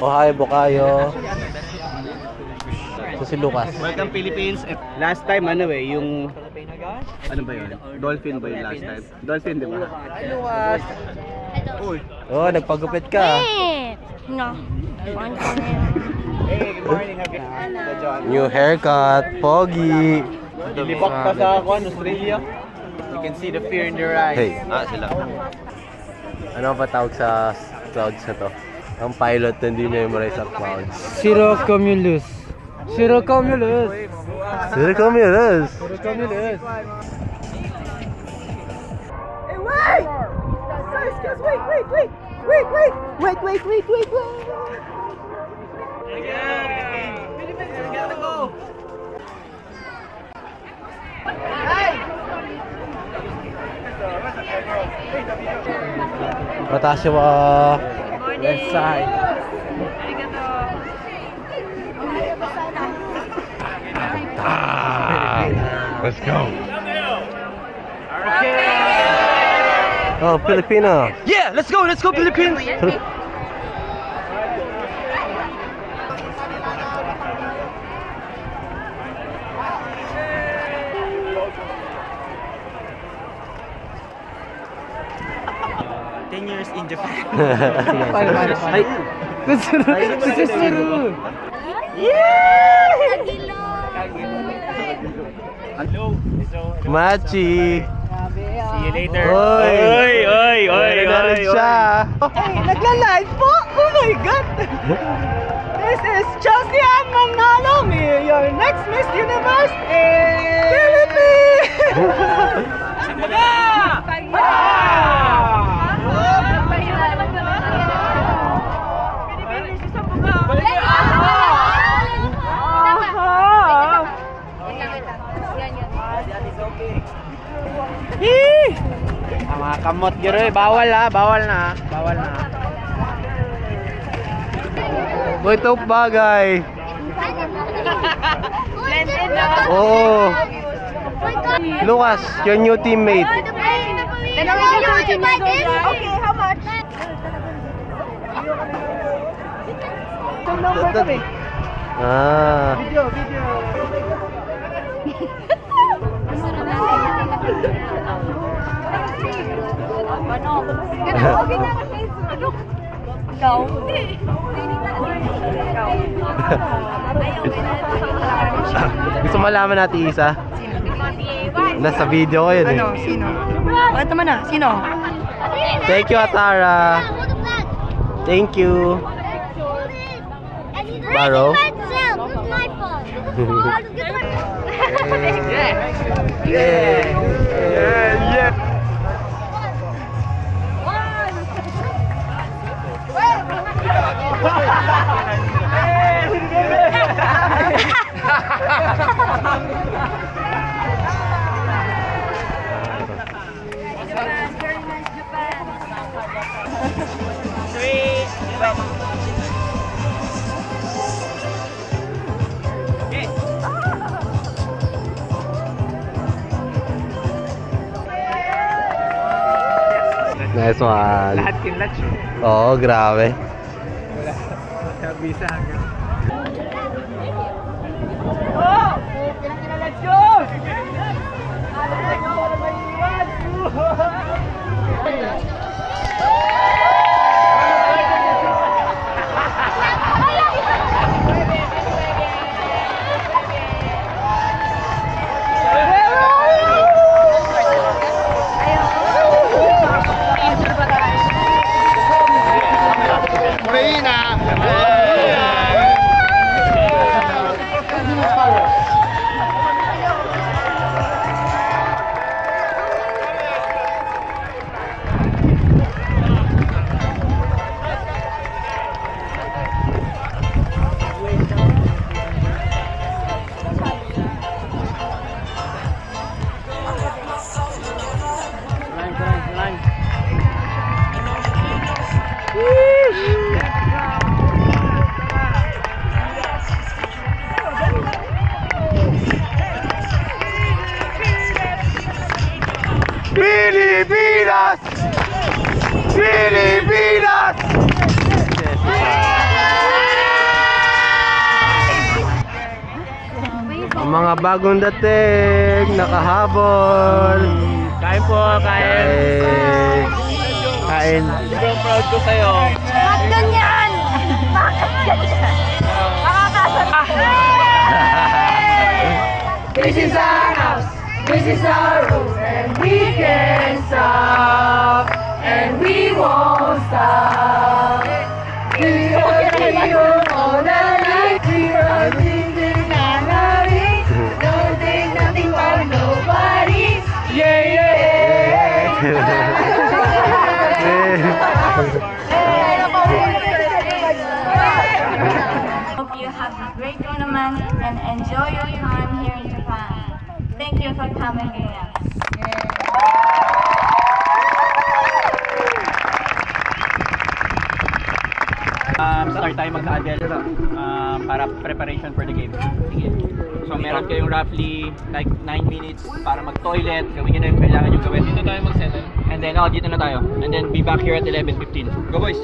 Oh, hi, Bukayo. So si Lucas. Welcome Philippines. Last time yung ano ba yun? Dolphin ba yun last time? Dolphin, di ba? Hi, Lucas. Oh, nagpagupit ka. No. Hey, good morning. New haircut, pogi. Dilibak ka sa Australia. You can see the fear in their eyes. Hey, sila. Ano ba tawag sa clouds na to? Ang pilot na hindi memorize ang clouds. Cirrocumulus. Cirrocumulus. Cirrocumulus. Cirrocumulus. Hey, wait! Guys, wait! Philippines, we gotta go! Mataas yung left side. Let's go. Oh, Filipino. Yeah, let's go Philippines. Years in Japan. Machi. See you later. Oy. Narin siya. Nagla-live po? Oh my God! This is Chelsea Ann Manalo, your next Miss Universe in Philippines! Mga kamot giro bawal na. Boy, top bagay. Oh. Lucas, your new teammate. Okay, how much? Video. Okay na kasi. Ikaw? Gusto malaman natin isa? Nasa video ko yun eh. Sino? Bakit naman na? Sino? Thank you, Atara. Thank you. Baro. Yeah. Nice one. Lahat kinlatch. Oo, grabe. Kabisa hanggang. Let's go! Pilipinas! Pilipinas! Ang mga bagong dating, nakahabol. Kain po, kain. Kain. Sobrang proud ko sa'yo. Bakit ganyan? Bakit ganyan? This is our house, this is our room, and we can't stop, and we won't stop. We are here all the night, we are singing and loving, don't think nothing for nobody. Yeah, Hope you have a great tournament and enjoy your time here in Japan. Thank you for coming again. Start tayo mag-adel para preparation for the game. Sige. So meron kayong roughly like 9 minutes para mag-toilet, gawin nyo na yung kailangan nyo gawin. Dito tayo mag-settle. And then, dito na tayo. And then be back here at 11:15. Go boys!